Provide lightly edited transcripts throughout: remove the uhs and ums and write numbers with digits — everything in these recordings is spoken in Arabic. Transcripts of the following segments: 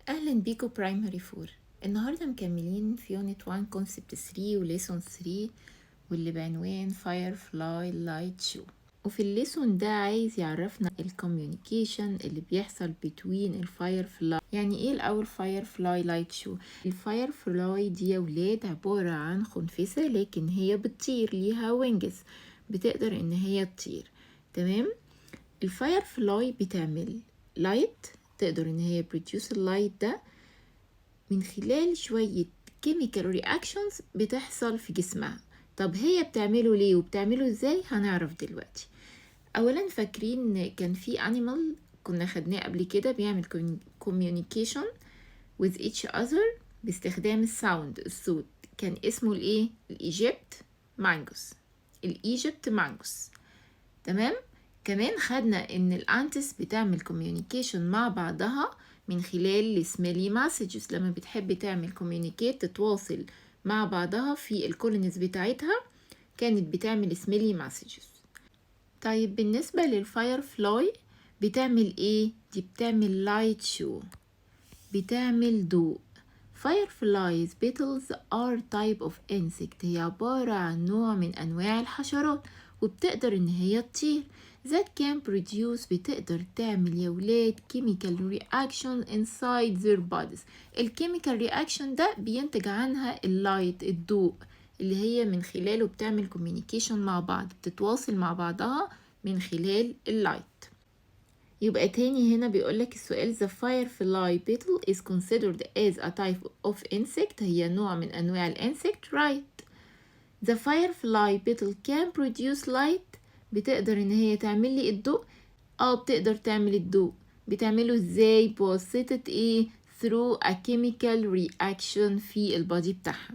أهلا بيكو برايمري 4. النهاردة مكملين في يونت 1 كونسبت 3 وليسون 3 واللي بعنوان Firefly Light Show. وفي الليسون ده عايز يعرفنا الكوميونيكيشن اللي بيحصل between الفايرفلاي. يعني ايه الأول Firefly Light Show؟ الفايرفلاي دي يا ولاد عبارة عن خنفسة لكن هي بتطير، ليها وينجز، بتقدر ان هي تطير. تمام. الفايرفلاي بتعمل لايت، تقدر ان هي بروديوس اللايت ده من خلال شوية chemical reactions بتحصل في جسمها. طب هي بتعمله ليه وبتعمله ازاي؟ هنعرف دلوقتي. اولا فاكرين كان في animal كنا خدناه قبل كده بيعمل communication with each other باستخدام الساوند، الصوت، كان اسمه الايه؟ الايجيبت مانجوس. الايجيبت مانجوس. تمام. كمان خدنا ان الانتس بتعمل كوميونيكيشن مع بعضها من خلال السميلي مسجز، لما بتحب تعمل كوميونيكيت تتواصل مع بعضها في الكولونيز بتاعتها كانت بتعمل سميلي مسجز. طيب بالنسبة للفاير فلاي بتعمل ايه؟ دي بتعمل لايت شو، بتعمل ضوء. Fireflies petals are type of insect، هي عبارة عن نوع من أنواع الحشرات وبتقدر إن هي تطير. that can produce، بتقدر تعمل يا ولاد chemical reaction inside their bodies. الchemical reaction ده بينتج عنها اللايت، الضوء، اللي هي من خلاله بتعمل communication مع بعض، بتتواصل مع بعضها من خلال اللايت. يبقى تاني هنا بيقولك السؤال the firefly beetle is considered as a type of insect، هي نوع من أنواع الانسكت. right. the firefly beetle can produce light، بتقدر إن هي تعمل لي الضوء. بتقدر تعمل الضوء. بتعمله ازاي؟ بواسطة ايه؟ through a chemical reaction في البادي بتاعها.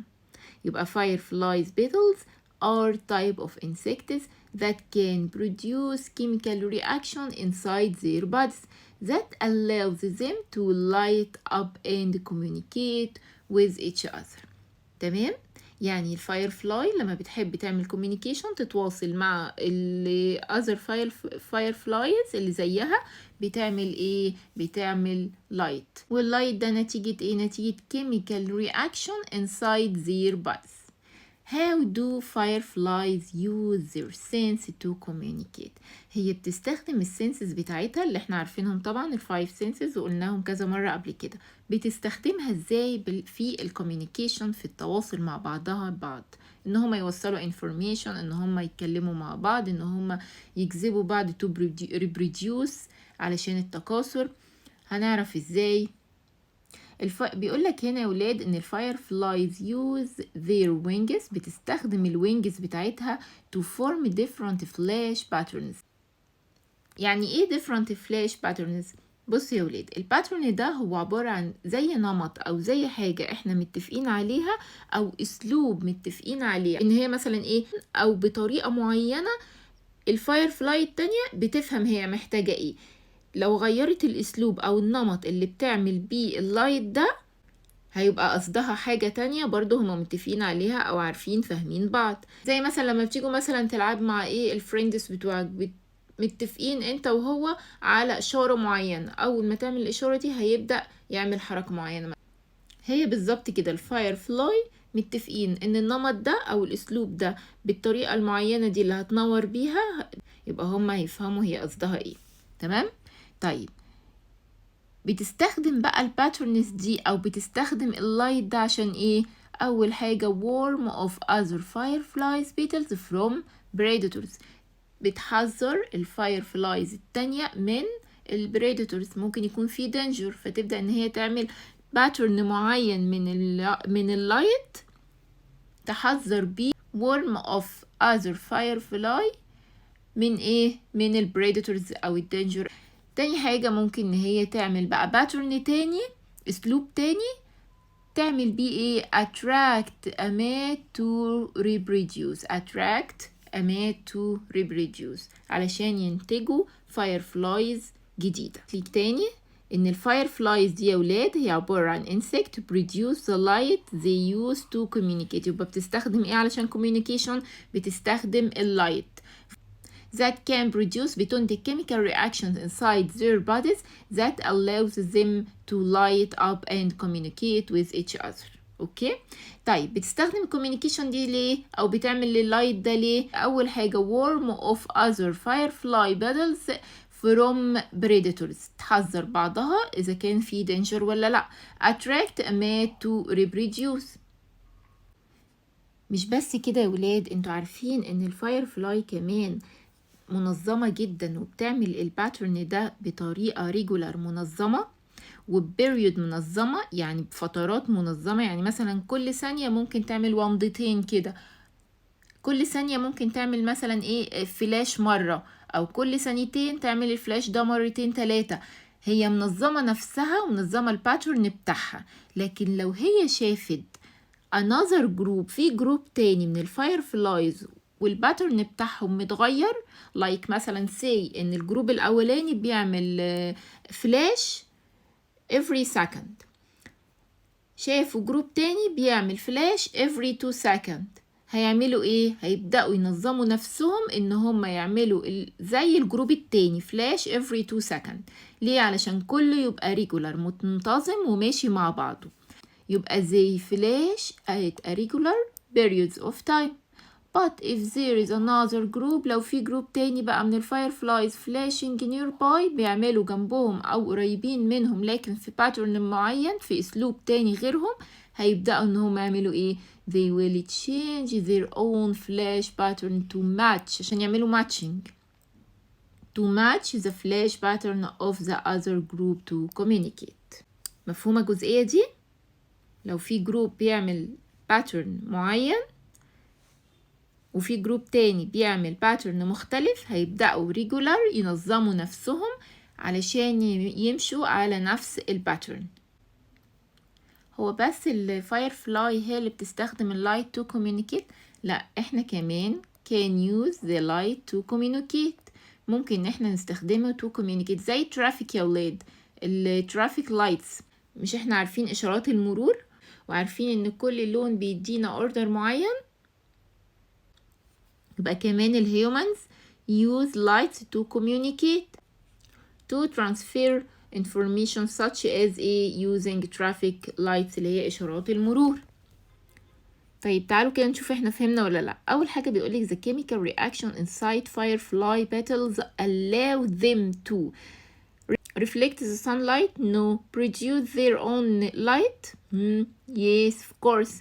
يبقى fireflies beetles are type of insects that can produce chemical reaction inside their bodies that allows them to light up and communicate with each other. تمام. يعني الفايرفلاي لما بتحب تعمل communication تتواصل مع ال other fireflies اللي زيها بتعمل ايه؟ بتعمل light. واللايت ده نتيجة ايه؟ نتيجة chemical reaction inside their bodies. How do fireflies use their sense to communicate؟ هي بتستخدم السنسز بتاعتها اللي احنا عارفينهم طبعا، الفايف سنسز وقلناهم كذا مرة قبل كده. بتستخدمها ازاي في الكوميونيكيشن، في التواصل مع بعضها البعض، ان هم يوصلوا information، ان هم يتكلموا مع بعض، ان هم يجذبوا بعض to reproduce علشان التكاثر. هنعرف ازاي. بيقولك هنا يا ولاد ان الفايرفلايز use their wings، بتستخدم الوينجز بتاعتها to form different flash patterns. يعني ايه different flash patterns؟ بص يا ولاد، الباترن ده هو عبارة عن زي نمط او زي حاجة احنا متفقين عليها او اسلوب متفقين عليه، ان هي مثلا ايه، او بطريقة معينة الفايرفلاي التانية بتفهم هي محتاجة ايه. لو غيرت الاسلوب او النمط اللي بتعمل بيه اللايت ده هيبقى قصدها حاجة تانية برضو هما متفقين عليها او عارفين فاهمين بعض. زي مثلا لما بتيجوا مثلا تلعب مع ايه الفريندز بتوعك، متفقين انت وهو على اشارة معينة، اول ما تعمل الاشارة دي هيبدأ يعمل حركة معينة. هي بالظبط كده الفاير فلاي متفقين ان النمط ده او الاسلوب ده بالطريقة المعينة دي اللي هتنور بيها، يبقى هما هيفهموا هي قصدها ايه. تمام. طيب بتستخدم بقى الباترنز دي او بتستخدم اللايت ده عشان ايه؟ اول حاجة warm of other fireflies petals from predators، بتحذر الفايرفلايز التانية من البريداتورز، ممكن يكون في دينجر، فتبدأ ان هي تعمل باترن معين من اللايت تحذر بيه warm of other firefly من ايه؟ من البريداتورز او الدينجر. تاني حاجة ممكن ان هي تعمل بقى باترن تاني، اسلوب تاني تعمل بيه ايه؟ attract a mate to reproduce، attract a mate to reproduce علشان ينتجوا fireflies جديدة. ليك تاني ان الفايرفلايز دي يا ولاد هي عبارة عن insect produce the light they use to communicate. يبقى بتستخدم ايه علشان communication؟ بتستخدم اللايت. that can produce بتنتج chemical reactions inside their bodies that allows them to light up and communicate with each other. اوكي طيب بتستخدم الكوميونيكيشن دي ليه او بتعمل اللايت ده ليه؟ اول حاجه warm of other firefly petals from predators تحذر بعضها اذا كان في danger ولا لا. attract a mate to reproduce. مش بس كده يا ولاد، انتوا عارفين ان الفاير فلاي كمان منظمة جدا وبتعمل الباترن ده بطريقة ريجولار منظمة وببريود منظمة، يعني بفترات منظمة. يعني مثلا كل ثانية ممكن تعمل ومضتين كده، كل ثانية ممكن تعمل مثلا ايه فلاش مرة، او كل ثانيتين تعمل الفلاش ده مرتين 3. هي منظمة نفسها ومنظمة الباترن بتاعها. لكن لو هي شافت another group في جروب تاني من الفاير فلايز والباترن بتاعهم متغير، like مثلا say ان الجروب الاولاني بيعمل فلاش every second، شافوا جروب تاني بيعمل فلاش every 2 second، هيعملوا ايه؟ هيبدأوا ينظموا نفسهم ان هم يعملوا زي الجروب التاني فلاش every 2 second. ليه؟ علشان كله يبقى ريجولار منتظم وماشي مع بعضه، يبقى زي فلاش at a regular periods of time. But if there is another group، لو في جروب تاني بقى من الفايرفلايز flashing nearby بيعملوا جنبهم أو قريبين منهم لكن في pattern معين في أسلوب تاني غيرهم، هيبدأوا إنهم يعملوا إيه؟ they will change their own flash pattern to match، عشان يعملوا matching to match the flash pattern of the other group to communicate. مفهومة الجزئية دي؟ لو في جروب بيعمل باترن معين وفي جروب تاني بيعمل باترن مختلف، هيبدأوا ريجولار ينظموا نفسهم علشان يمشوا على نفس الباترن. هو بس الفاير فلاي هي اللي بتستخدم اللايت تو كوميونيكيت؟ لا، احنا كمان can use the light to communicate. ممكن ان احنا نستخدمه تو كوميونيكيت زي ترافيك يا ولاد. الترافيك لايتس، مش احنا عارفين اشارات المرور وعارفين ان كل لون بيدينا اوردر معين؟ يبقى كمان الهيومنز use lights to communicate to transfer information such as using traffic lights اللي هي اشارات المرور. طيب تعالوا كده نشوف احنا فهمنا ولا لا. اول حاجه بيقولك the chemical reaction inside firefly petals allow them to reflect the sunlight, no, produce their own light, yes of course,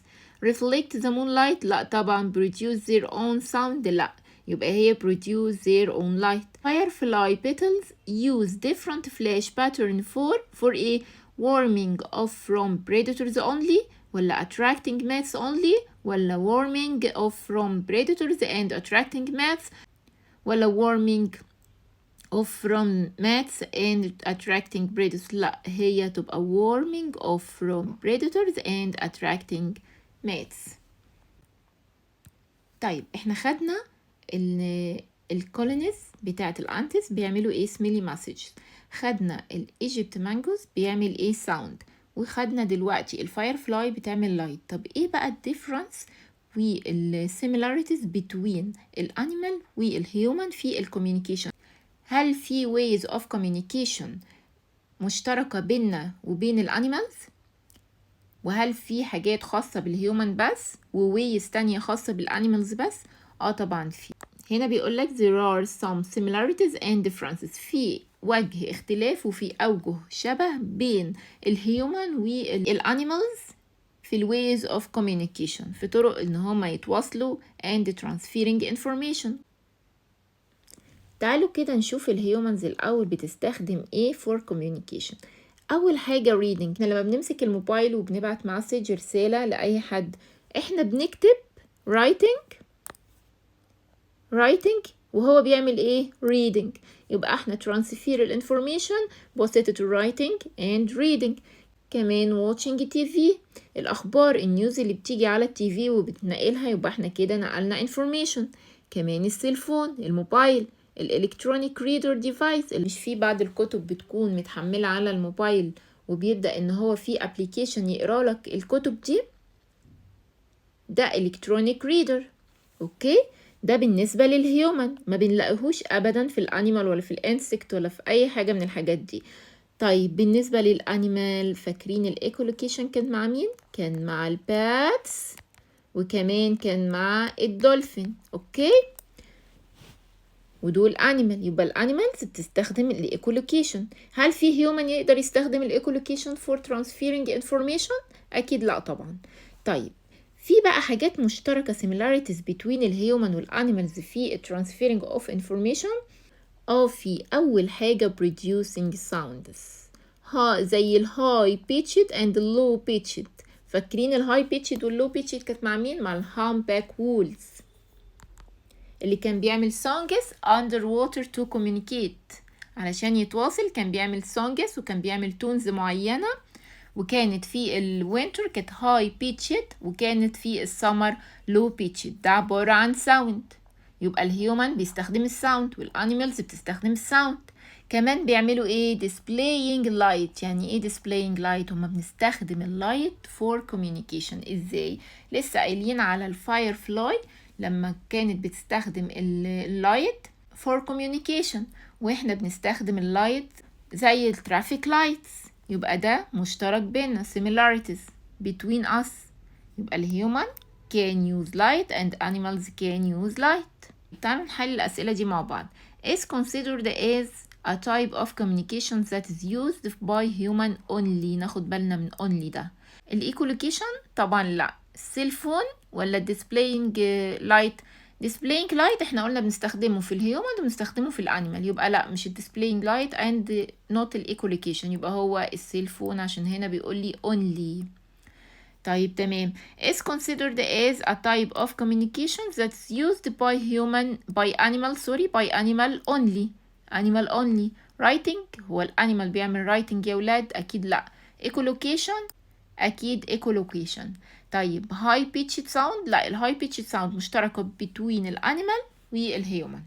reflect the moonlight، لا طبعا، produce their own sound، لا، يبقى هي produce their own light. Firefly petals use different flash pattern for a warming off from predators only، ولا attracting mates only، ولا warming off from predators and attracting mates، ولا warming off from mates and attracting predators. لا، هي تبقى warming off from predators and attracting mates. طيب احنا خدنا الكولونيز بتاعت الانتس بيعملوا ايه smelly messages، خدنا الايجيبت مانجوز بيعمل ايه sound، وخدنا دلوقتي الفاير فلاي بتعمل لايت. طب ايه بقى الديفرنس والسيميلاريتيز between الانيمال والهيومن في الكوميونيكيشن؟ هل في ways of communication مشتركة بيننا وبين الانيمالز؟ وهل في حاجات خاصة بالهيومن بس وويز تانية خاصة بالانيمالز بس؟ طبعا في. هنا بيقولك there are some similarities and differences، في وجه اختلاف وفي أوجه شبه بين الهيومن والانيمالز في الways of communication، في طرق ان هما يتواصلوا and transferring information. تعالوا كده نشوف الهيومنز الأول بتستخدم ايه for communication. أول حاجة reading. احنا لما بنمسك الموبايل وبنبعت مسج رسالة لأي حد، احنا بنكتب writing وهو بيعمل ايه reading، يبقى احنا transfer الانفورميشن بواسطة writing and reading. كمان watching TV، الأخبار النيوز اللي بتيجي على التيفي وبتنقلها، يبقى احنا كده نقلنا information. كمان السيلفون، الموبايل، الالكترونيك ريدر ديفايس، اللي مش فيه بعض الكتب بتكون متحملة على الموبايل وبيبدأ ان هو فيه ابليكيشن يقرأ لك الكتب دي، ده الكترونيك ريدر. اوكي، ده بالنسبة للهيومن، ما بنلاقيهوش أبدا في الأنيمال ولا في الانسكت ولا في أي حاجة من الحاجات دي. طيب بالنسبة للأنيمال، فاكرين الإيكولوكيشن كان مع مين؟ كان مع الباتس، وكمان كان مع الدولفين. أوكي، ودول انيمال، يبقى الانيمالز بتستخدم الايكولوكيشن. هل في هيومن يقدر يستخدم الايكولوكيشن فور ترانسفيرنج انفورميشن؟ اكيد لا طبعا. طيب في بقى حاجات مشتركة similarities between الهيومن والانيمالز في transferring of information. في اول حاجة producing sounds، زي الهاي pitched and low pitched. فاكرين الهاي pitched واللو pitched كانت مع مين؟ مع الهامباك وولز اللي كان بيعمل songs underwater to communicate. علشان يتواصل كان بيعمل songs وكان بيعمل تونز معينة، وكانت في الوينتر كانت high pitched وكانت في السمر low pitched. ده عبارة عن sound. يبقى الهيومن بيستخدم الساوند والانيمالز بتستخدم الساوند. كمان بيعملوا ايه؟ displaying light. يعني ايه displaying light؟ هما بنستخدم اللايت for communication. ازاي؟ لسه قايلين على الفاير فلاي لما كانت بتستخدم اللايت for communication، واحنا بنستخدم اللايت زي الترافيك لايتس. يبقى ده مشترك بيننا similarities between us. يبقى الهيومن can use light and animals can use light. تعالوا نحل الأسئلة دي مع بعض. is considered as a type of communication that is used by human only. ناخد بالنا من only ده. الإيكولوكيشن طبعا لا. السيلفون ولا displaying light؟ displaying light احنا قلنا بنستخدمه في الهيومن وبنستخدمه في الانيمال، يبقى لا مش displaying light and not الإيكولوكيشن، يبقى هو السيلفون عشان هنا بيقول لي only. طيب تمام. is considered as a type of communication that's used by animal only. animal only. writing، هو الانيمال بيعمل writing يا ولاد؟ اكيد لا. echolocation، اكيد echolocation. طيب high pitched sound، لا الهاي pitched sound مشتركة between الانيمال والهيومن.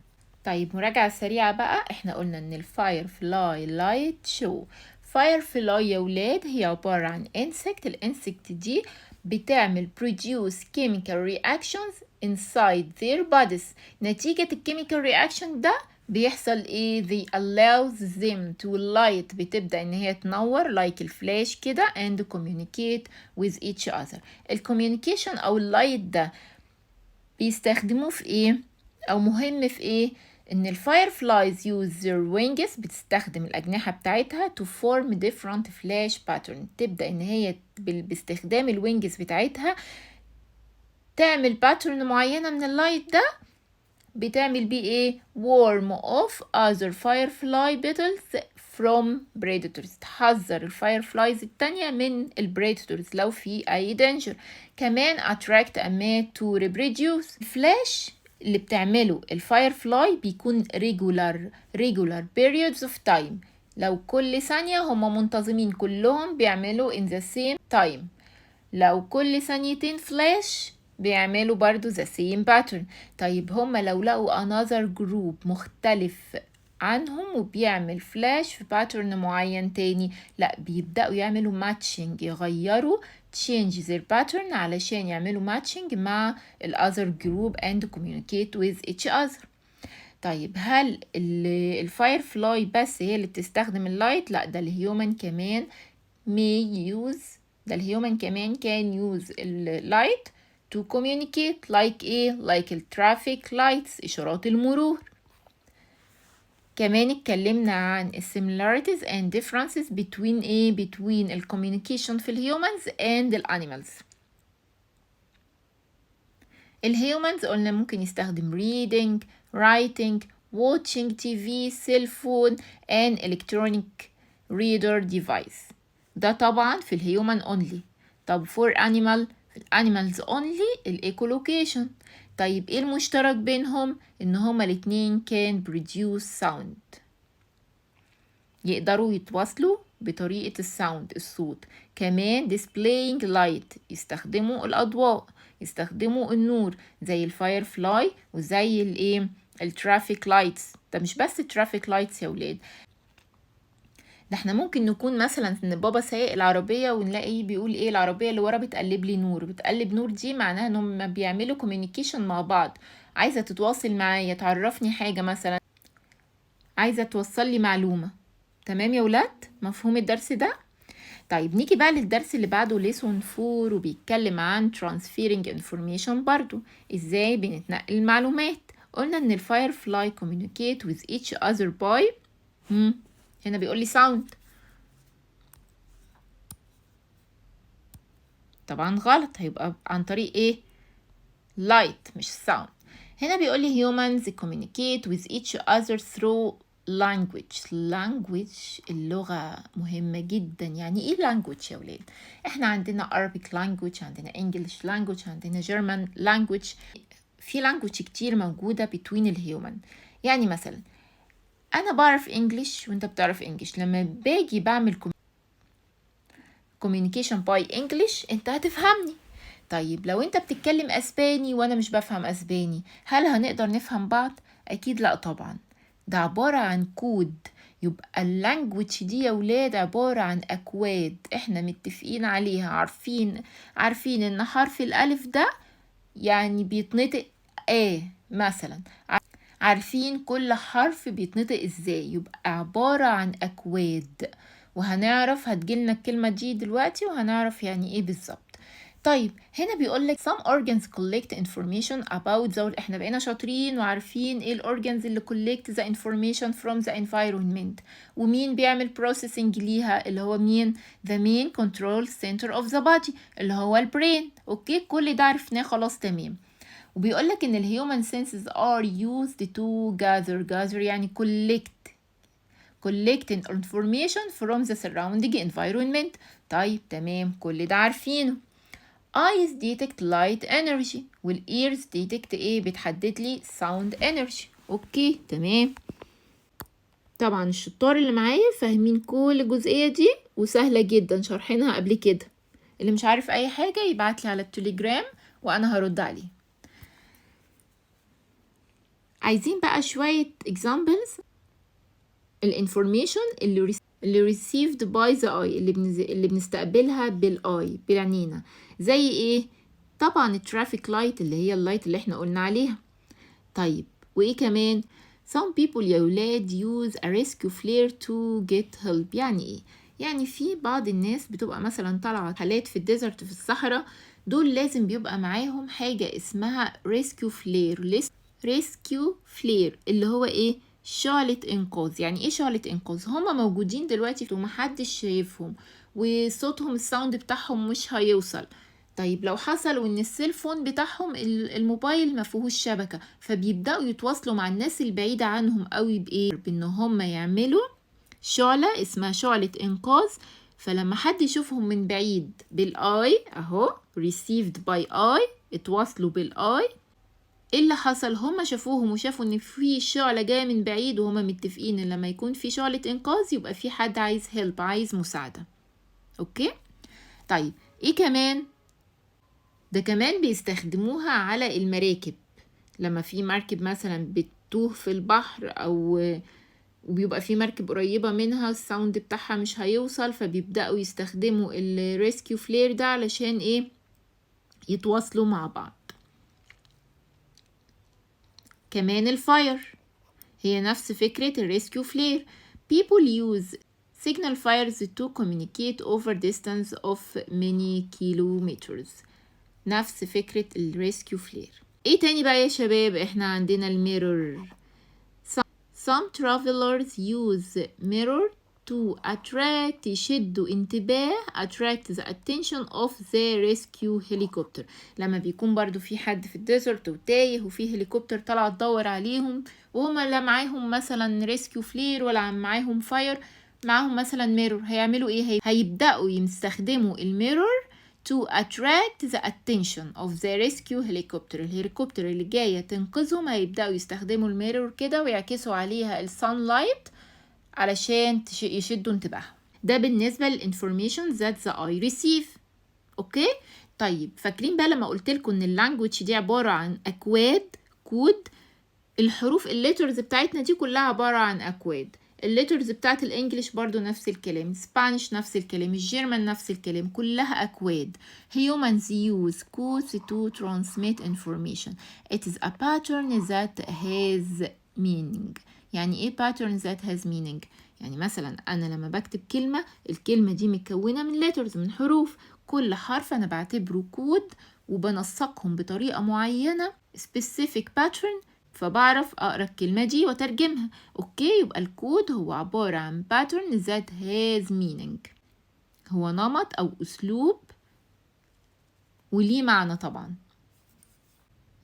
طيب مراجعة سريعة بقى، احنا قلنا ان الفاير فلاي لايت شو. فاير فلاي يا ولاد هي عبارة عن insect. الانسكت دي بتعمل produce chemical reactions inside their bodies. نتيجة الكيميكال رياكشن ده بيحصل ايه؟ they allows them to light، بتبدأ ان هي تنور like الفلاش كده and communicate with each other. الكوميونيكيشن او اللايت ده بيستخدموه في ايه او مهم في ايه؟ ان الفايرفلايز use their wings، بتستخدم الاجنحة بتاعتها to form different flash pattern. تبدأ ان هي باستخدام الوينجز بتاعتها تعمل باترن معينة من اللايت ده، بتعمل بيه ايه؟ warm off other firefly petals from predators. تحذر الفايرفلايز التانية من البريدتورز لو في اي danger. كمان attract a mate to reproduce. الفلاش اللي بتعمله الفايرفلاي بيكون regular periods of time. لو كل ثانية هما منتظمين كلهم بيعملوا in the same time. لو كل ثانيتين فلاش بيعملوا برضو the same pattern. طيب هما لو لقوا another group مختلف عنهم وبيعمل فلاش في pattern معين تاني، لا بيبدأوا يعملوا matching، يغيروا change their pattern علشان يعملوا matching مع other group and communicate with each other. طيب هل الفايرفلاي بس هي اللي بتستخدم اللايت؟ لا، ده الهيومن كمان can use اللايت to communicate like ايه؟ like الترافيك لايتس، اشارات المرور. كمان اتكلمنا عن similarities and differences between الcommunication في الهيومنز and الانيمالز. الهيومنز قلنا ممكن يستخدم reading، writing، watching TV، cell phone and electronic reader device. ده طبعا في الهيومن only. طب for animal، في الانيمالز only الإيكولوكيشن. طيب ايه المشترك بينهم؟ ان هما الاتنين can produce sound، يقدروا يتواصلوا بطريقة الصوت. كمان displaying light، يستخدموا الأضواء، يستخدموا النور زي الفاير فلاي وزي الترافيك لايتس. ده مش بس الترافيك لايتس يا ولاد، ده احنا ممكن نكون مثلا ان بابا سايق العربية ونلاقي بيقول ايه؟ العربية اللي ورا بتقلب لي نور. بتقلب نور دي معناها انهم بيعملوا communication مع بعض عايزة تتواصل معايا، تعرفني حاجة مثلا، عايزة توصل لي معلومة. تمام يا ولاد؟ مفهوم الدرس ده؟ طيب نيجي بقى للدرس اللي بعده lesson 4 وبيتكلم عن transferring information برضو، ازاي بنتنقل المعلومات. قلنا ان الفايرفلاي communicate with each other by هنا بيقول لي sound. طبعا غلط، هيبقى عن طريق ايه؟ light مش sound. هنا بيقول لي humans communicate with each other through language. اللغة مهمة جدا. يعني ايه language يا ولاد؟ احنا عندنا Arabic language، عندنا English language، عندنا German language. في language كتير موجودة between الهيومن. يعني مثلا انا بعرف English وانت بتعرف English، لما باجي بعمل communication by English انت هتفهمني. طيب لو انت بتتكلم اسباني وانا مش بفهم اسباني، هل هنقدر نفهم بعض؟ اكيد لا طبعا. ده عبارة عن كود. يبقى اللانجوج دي يا ولاد عبارة عن اكواد احنا متفقين عليها، عارفين ان حرف الالف ده يعني بيتنطق مثلا، عارفين كل حرف بيتنطق ازاي. يبقى عبارة عن اكواد، وهنعرف هتجيلنا الكلمة دي دلوقتي وهنعرف يعني ايه بالظبط. طيب هنا بيقول لك some organs collect information about the احنا بقينا شاطرين وعارفين ايه الاورجانز اللي collect the information from the environment، ومين بيعمل processing ليها اللي هو مين؟ the main control center of the body اللي هو البرين. اوكي كل ده عرفناه خلاص تمام. وبيقول لك ان الهيومن senses are used to gather يعني collecting information from the surrounding environment. طيب تمام كل ده عارفينه. eyes detect light energy والايرز detect ايه؟ بتحدد لي sound energy. اوكي تمام. طبعا الشطار اللي معايا فاهمين كل الجزئية دي وسهلة جدا شرحينها قبل كده. اللي مش عارف اي حاجة يبعتلي على التليجرام وانا هرد عليه. عايزين بقى شوية examples الانفورميشن اللي received by the eye اللي بنستقبلها بالاي بالعنينة. زي ايه؟ طبعا الترافيك لايت اللي هي اللايت اللي احنا قلنا عليها. طيب وايه كمان؟ some people يا ولاد use a rescue flare to get help. يعني ايه؟ يعني في بعض الناس بتبقى مثلا طالعة حالات في الديزرت في الصحراء، دول لازم بيبقى معاهم حاجة اسمها rescue flare اللي هو ايه؟ شعلة انقاذ. يعني ايه شعلة انقاذ؟ هما موجودين دلوقتي ومحدش شايفهم وصوتهم الساوند بتاعهم مش هيوصل. طيب لو حصل وان السيلفون بتاعهم الموبايل ما فيهوش شبكة، فبيبدأوا يتواصلوا مع الناس البعيدة عنهم قوي بايه؟ بان هم يعملوا شعلة اسمها شعلة انقاذ. فلما حد يشوفهم من بعيد بالاي اهو received by eye، اتواصلوا بالاي. ايه اللي حصل؟ هما شافوهم وشافوا ان في شعلة جاية من بعيد، وهما متفقين ان لما يكون في شعلة انقاذ يبقى في حد عايز هيلب، عايز مساعدة. اوكي طيب ايه كمان؟ ده كمان بيستخدموها على المراكب. لما في مركب مثلا بتتوه في البحر او وبيبقى في مركب قريبة منها الساوند بتاعها مش هيوصل، فبيبدأوا يستخدموا الريسكيو فلير ده علشان ايه؟ يتواصلوا مع بعض. كمان الفاير هي نفس فكرة الريسكيو فلير. people use signal fires to communicate over distance of many kilometers. نفس فكرة الريسكيو فلير. ايه تاني بقى يا شباب؟ احنا عندنا الميرور. some travelers use mirror to attract يشدوا انتباه attract the attention of the rescue helicopter. لما بيكون برضو في حد في الديزرت وتايه وفي هليكوبتر طلع تدور عليهم، وهما لا معاهم مثلا ريسكيو فلير ولا معاهم فاير، معاهم مثلا ميرور، هيعملوا ايه؟ هيبدأوا يستخدموا الميرور to attract the attention of the rescue helicopter. الهليكوبتر اللي جاية تنقذهم هيبدأوا يستخدموا الميرور كده ويعكسوا عليها السان لايت علشان يشدوا انتباههم. ده بالنسبة للinformation that the eye receive. اوكي طيب فاكرين بقى لما قلت لكم ان اللانجوج دي عبارة عن اكواد كود؟ الحروف الليترز بتاعتنا دي كلها عبارة عن اكواد. الليترز بتاعت الانجليش برضو نفس الكلام، سبانيش نفس الكلام، الجيرمان نفس الكلام، كلها أكواد. Humans use codes to transmit information. It is a pattern that has meaning. يعني ايه pattern that has meaning؟ يعني مثلا أنا لما بكتب كلمة، الكلمة دي مكونة من letters، من حروف، كل حرف أنا بعتبره كود وبنسقهم بطريقة معينة specific pattern، فبعرف أقرأ الكلمة دي وترجمها. أوكي، يبقى الكود هو عبارة عن pattern that has meaning، هو نمط أو أسلوب وليه معنى طبعا.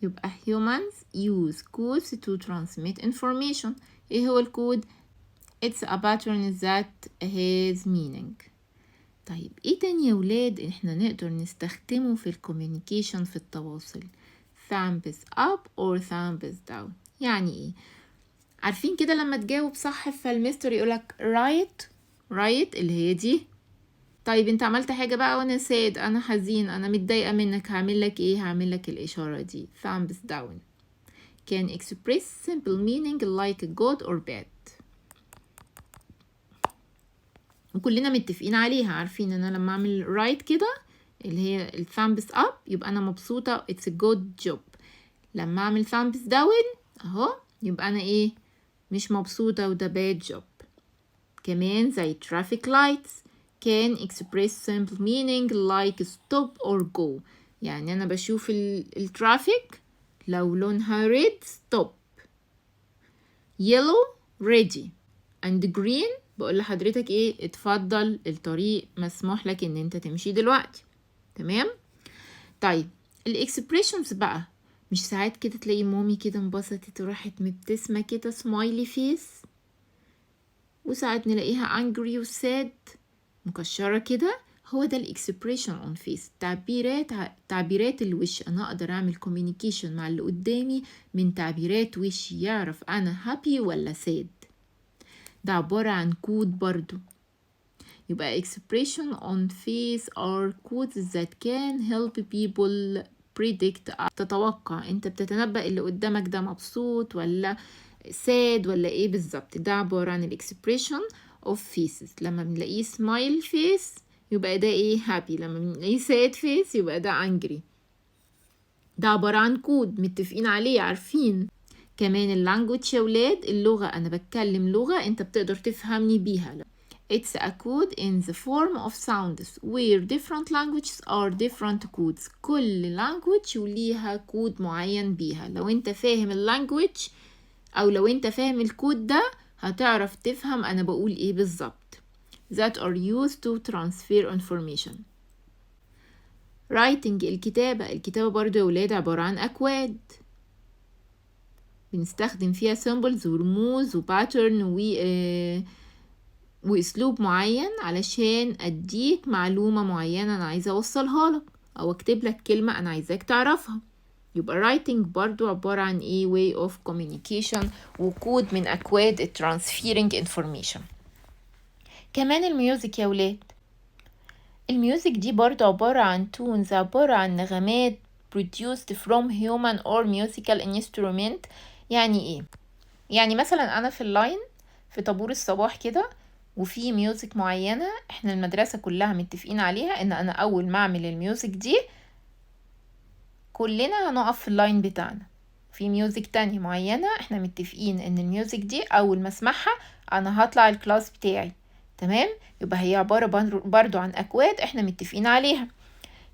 يبقى humans use codes to transmit information. إيه هو الكود؟ It's a pattern that has meaning. طيب إيه تاني يا ولاد إحنا نقدر نستخدمه في الكوميونيكيشن، في التواصل؟ thumbs up or thumbs down. يعني إيه؟ عارفين كده لما تجاوب صح فالمستر يقولك right اللي هي دي. طيب انت عملت حاجة بقى وانا sad، انا حزين، انا متضايقة منك، هعمل لك ايه؟ هعمل لك الاشارة دي thumbs down. can express simple meaning like good or bad. وكلنا متفقين عليها، عارفين ان انا لما اعمل right كده اللي هي thumbs up يبقى انا مبسوطة، it's a good job. لما اعمل thumbs down اهو يبقى انا ايه؟ مش مبسوطة وده bad job. كمان زي traffic lights can express simple meaning like stop or go. يعني أنا بشوف الترافيك لو لونها red stop، yellow ready and green بقول لحضرتك ايه؟ اتفضل الطريق مسموح لك ان انت تمشي دلوقتي. تمام؟ طيب الاكسبريشنز بقى، مش ساعات كده تلاقي مامي كده انبسطت وراحت مبتسمة كده smiley face، وساعات نلاقيها angry و sad مكشرة كده، هو ده الاكسبريشن اون فيس، تعبيرات الوش. انا اقدر اعمل كوميونيكيشن مع اللي قدامي من تعبيرات وشي، يعرف انا happy ولا sad. ده عبارة عن كود برضو. يبقى expression on face are codes that can help people predict. تتوقع، انت بتتنبأ اللي قدامك ده مبسوط ولا sad ولا ايه بالظبط. ده عبارة عن الاكسبريشن of faces. لما بنلاقيه smile face يبقى ده ايه؟ happy. لما بنلاقيه sad face يبقى ده angry. ده عبارة عن كود متفقين عليه، عارفين. كمان اللانجوج يا ولاد، اللغة، أنا بتكلم لغة أنت بتقدر تفهمني بيها. It's a code in the form of sounds where different languages are different codes. كل language وليها كود معين بيها. لو أنت فاهم اللانجوج أو لو أنت فاهم الكود ده هتعرف تفهم أنا بقول إيه بالظبط. That are used to transfer information. writing الكتابة برضو يا ولاد عبارة عن أكواد بنستخدم فيها symbols ورموز وباترن واسلوب معين علشان اديك معلومة معينة انا عايزة اوصلها لك، او اكتب لك كلمة انا عايزاك تعرفها. يبقى writing برضو عبارة عن ايه؟ way of communication وكود من اكواد transferring information. كمان الميوزك يا ولاد، الميوزك دي برضو عبارة عن tones، عبارة عن نغمات produced from human or musical instrument. يعني ايه؟ يعني مثلا انا في اللاين في طابور الصباح كده وفي ميوزك معينة احنا المدرسة كلها متفقين عليها ان انا اول ما اعمل الميوزك دي كلنا هنقف في اللاين بتاعنا. في ميوزك تانية معينة احنا متفقين ان الميوزك دي اول ما اسمعها انا هطلع الكلاس بتاعي. تمام؟ يبقى هي عبارة برضو عن اكواد احنا متفقين عليها.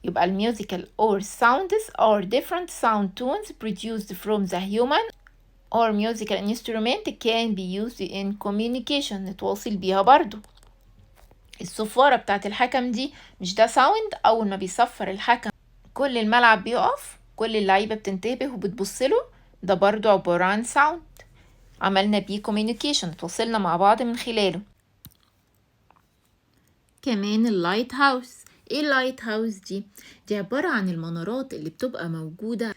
يبقى الميوزيكال or sounds are different sound tones produced from the human or musical instrument can be used in communication. نتواصل بيها برضو. الصفارة بتاعت الحكم دي مش ده ساوند؟ أول ما بيصفر الحكم كل الملعب بيقف، كل اللعيبة بتنتبه وبتبصله، ده برضو عبارة عن ساوند عملنا بيه communication، تواصلنا مع بعض من خلاله. كمان اللايت هاوس. ايه اللايت هاوس دي؟ دي عبارة عن المنارات اللي بتبقى موجودة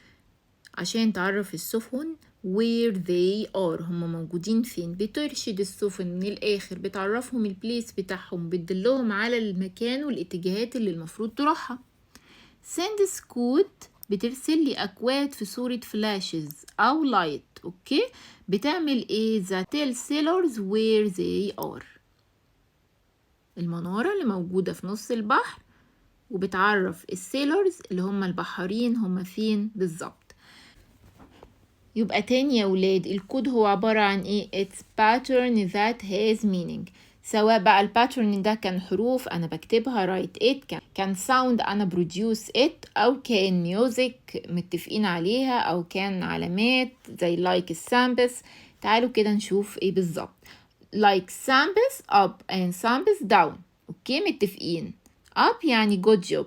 عشان تعرف السفن where they are، هم موجودين فين، بترشد السفن من الآخر، بتعرفهم البليس بتاعهم، بتدلهم على المكان والاتجاهات اللي المفروض تروحها. sends code بترسل لي أكواد في صورة فلاشز أو لايت. أوكي، بتعمل إيه؟ the tell sailors where they are. المنارة اللي موجودة في نص البحر وبتعرف السيلرز اللي هم البحارين هم فين بالظبط. يبقى تاني يا ولاد، الكود هو عبارة عن ايه؟ it's pattern that has meaning. سواء بقى الباترن ده كان حروف انا بكتبها write it، كان sound انا produce it، او كان music متفقين عليها، او كان علامات زي like السامبس. تعالوا كده نشوف ايه بالظبط. like سامبس up and سامبس down. اوكي، متفقين. up يعني good job،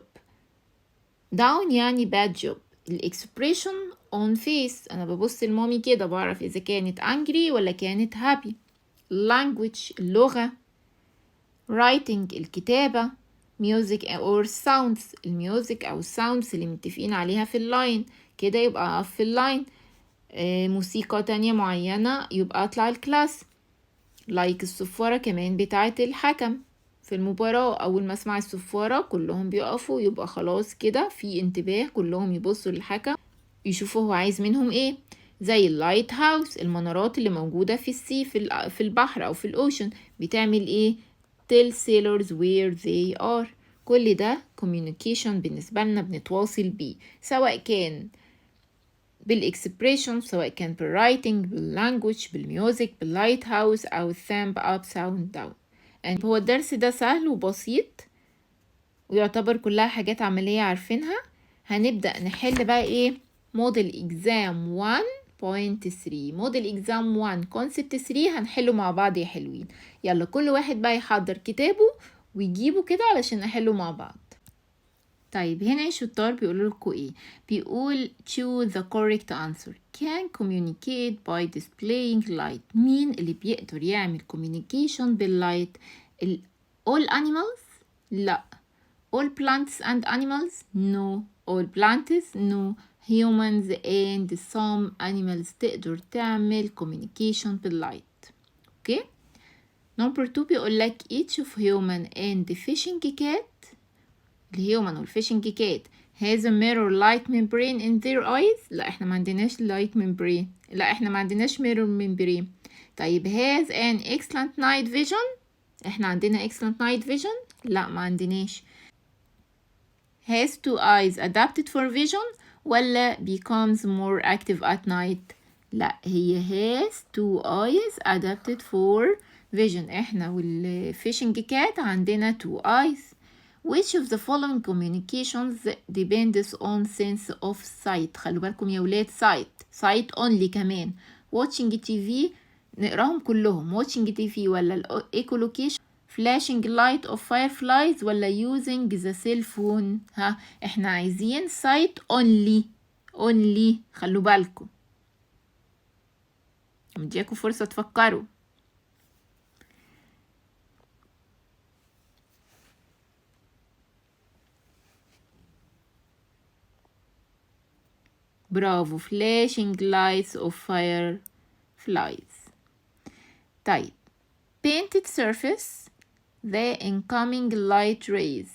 down يعني bad job. الاكسبريشن on face، انا ببص لمامي كده بعرف اذا كانت angry ولا كانت happy. language اللغة. writing الكتابة. music or sounds الميوزك او sounds اللي متفقين عليها في اللاين كده يبقى اقف في اللاين. موسيقى تانية معينة يبقى اطلع الكلاس. like الصفارة كمان بتاعت الحكم في المباراة، أول ما اسمع الصفارة كلهم بيقفوا، يبقى خلاص كده في انتباه، كلهم يبصوا للحكم يشوفوا هو عايز منهم ايه. زي اللايت هاوس المنارات اللي موجودة في السي في البحر أو في الأوشن بتعمل ايه؟ tell sailors where they are. كل ده communication بالنسبة لنا بنتواصل بيه، سواء كان بالاكسبريشن، سواء كان بالرايتنج، باللانجوج، بالميوزك، باللايت هاوس او الثامب اب ساوند داون. يعني هو الدرس ده سهل وبسيط ويعتبر كلها حاجات عملية عارفينها. هنبدأ نحل بقى ايه؟ موديل اكزام 1.3. موديل اكزام 1 كونسبت 3 هنحله مع بعض يا حلوين. يلا كل واحد بقى يحضر كتابه ويجيبه كده علشان نحله مع بعض. طيب هنا الشطار بيقولوا لكم ايه؟ بيقول choose the correct answer. can communicate by displaying light. مين اللي بيقدر يعمل communication باللايت؟ all animals؟ لا. all plants and animals؟ no. all plants؟ no. humans and some animals تقدر تعمل communication باللايت. اوكي. number 2 بيقول لك each of human and fishing cat. الهيومن والفيشنج كات has a mirror light membrane in their eyes. لا احنا ما عندناش light membrane، لا احنا ما عندناش mirror membrane. طيب has an excellent night vision. احنا عندنا excellent night vision؟ لا ما عندناش. has two eyes adapted for vision ولا becomes more active at night؟ لا هي has two eyes adapted for vision. احنا والفيشنج كات عندنا two eyes. Which of the following communications depends on sense of sight؟ خلوا بالكم يا ولاد، sight only كمان. watching TV نقراهم كلهم. watching TV ولا echolocation، flashing light of fireflies ولا using the cell phone؟ ها احنا عايزين sight only. خلوا بالكم، مديكوا فرصة تفكروا. برافو، flashing lights of fireflies. طيب painted surface the incoming light rays.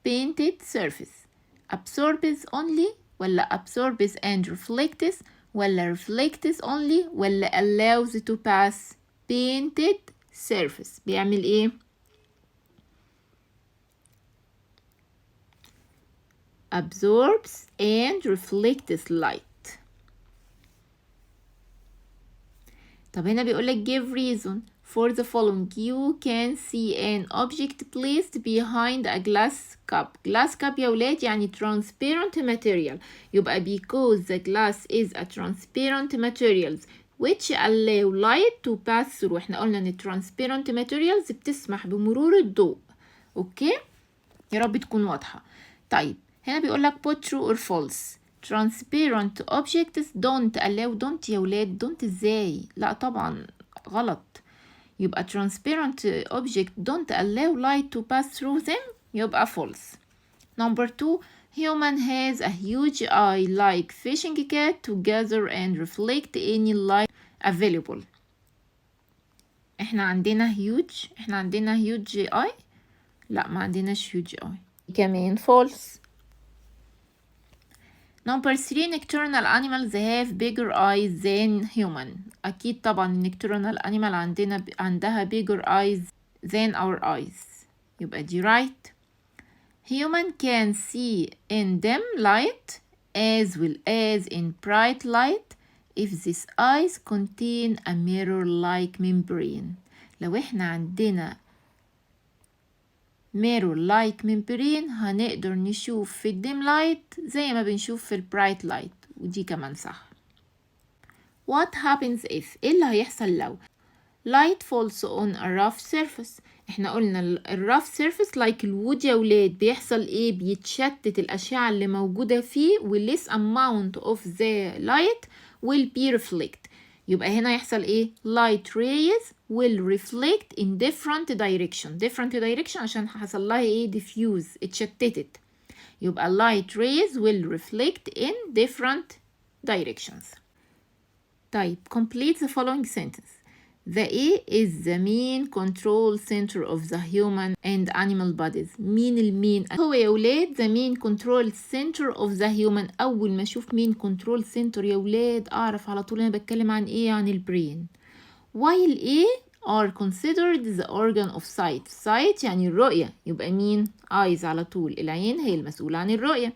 painted surface absorbs only ولا absorbs and reflects ولا reflects only ولا allows to pass؟ painted surface بيعمل ايه؟ absorbs and reflects light. طب هنا بيقولك give reason for the following. you can see an object placed behind a glass cup. glass cup يا ولاد يعني transparent material، يبقى because the glass is a transparent materials which allow light to pass through. احنا قلنا ان transparent materials بتسمح بمرور الضوء. اوكي، يا رب تكون واضحة. طيب هنا بيقولك put true or false. transparent objects don't allow. don't يا ولاد، don't ازاي؟ لا طبعا غلط، يبقى transparent object don't allow light to pass through them، يبقى false. number 2 human has a huge eye like fishing cat to gather and reflect any light available. احنا عندنا huge eye؟ لا ما عندناش huge eye، كمان false. Number 3 nocturnal animals have bigger eyes than human. أكيد طبعا nocturnal animal عندها bigger eyes than our eyes. يبقى دي right. Human can see in dim light as well as in bright light if these eyes contain a mirror-like membrane. لو احنا عندنا mirror-like membrane هنقدر نشوف في الديم لايت زي ما بنشوف في البرايت لايت، ودي كمان صح. What happens if؟ ايه اللي هيحصل لو light falls on a rough surface؟ احنا قلنا الروugh surface like الوود يا ولاد بيحصل ايه؟ بيتشتت الأشعة اللي موجودة فيه و less amount of the light will be reflect. يبقى هنا يحصل ايه؟ light rays will reflect in different direction عشان حصل لها ايه؟ diffuse اتشتتت. يبقى light rays will reflect in different directions. طيب complete the following sentence. The A is the main control center of the human and animal bodies. مين المين؟ هو يا ولاد the main control center of the human. أول ما أشوف main control center يا ولاد أعرف على طول أنا بتكلم عن إيه؟ عن البرين. While A are considered the organ of sight. sight يعني الرؤية، يبقى مين؟ eyes على طول، العين هي المسؤولة عن الرؤية.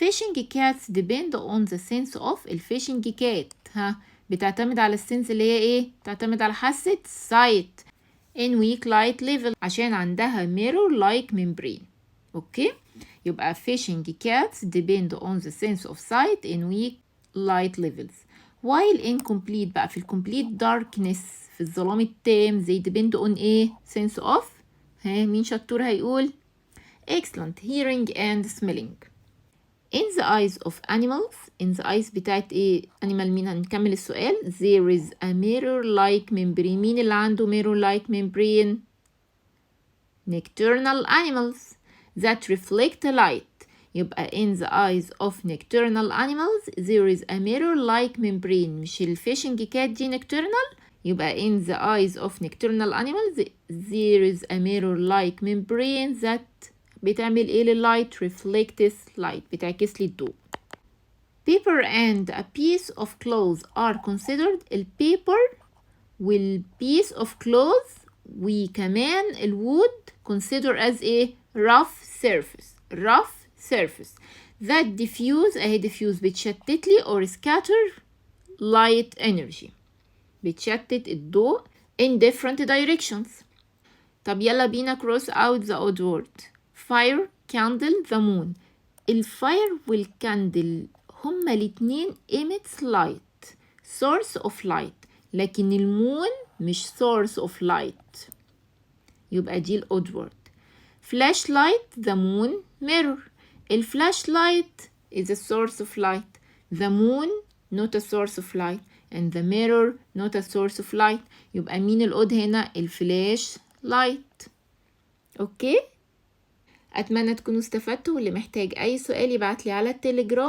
Fishing cats depend on the sense of الفيشنج كات بتعتمد على السنس اللي هي ايه؟ بتعتمد على حاسة sight in weak light level عشان عندها mirror like membrane. اوكي؟ يبقى fishing cats depend on the sense of sight in weak light levels. while incomplete بقى في complete darkness في الظلام التام they depend on ايه؟ sense of مين شطور هيقول؟ excellent hearing and smelling. In the eyes of animals in the eyes بتاعت ايه animal مين؟ هنكمل السؤال. there is a mirror like membrane. مين اللي عنده mirror like membrane؟ nocturnal animals that reflect light. يبقى in the eyes of nocturnal animals there is a mirror like membrane. مش الفيشنج كات دي nocturnal؟ يبقى in the eyes of nocturnal animals there is a mirror like membrane that بتعمل ايه لللايت؟ reflects light، بتعكس لي الضوء. paper and a piece of cloth are considered. البيبر والpiece of cloth وكمان الwood consider as a rough surface that diffuse diffuse بتشتت لي or scatter light energy، بتشتت الضوء in different directions. طب يلا بينا cross out the odd word. fire candle the moon. الفاير والكاندل هما الاتنين emits light source of light، لكن المون مش source of light، يبقى دي odd word. flashlight the moon mirror. flashlight is a source of light, the moon not a source of light and the mirror not a source of light. يبقى مين odd هنا؟ الفلاش لايت. اوكي، أتمنى تكونوا استفدتوا، واللي محتاج أي سؤال يبعتلي على التليجرام.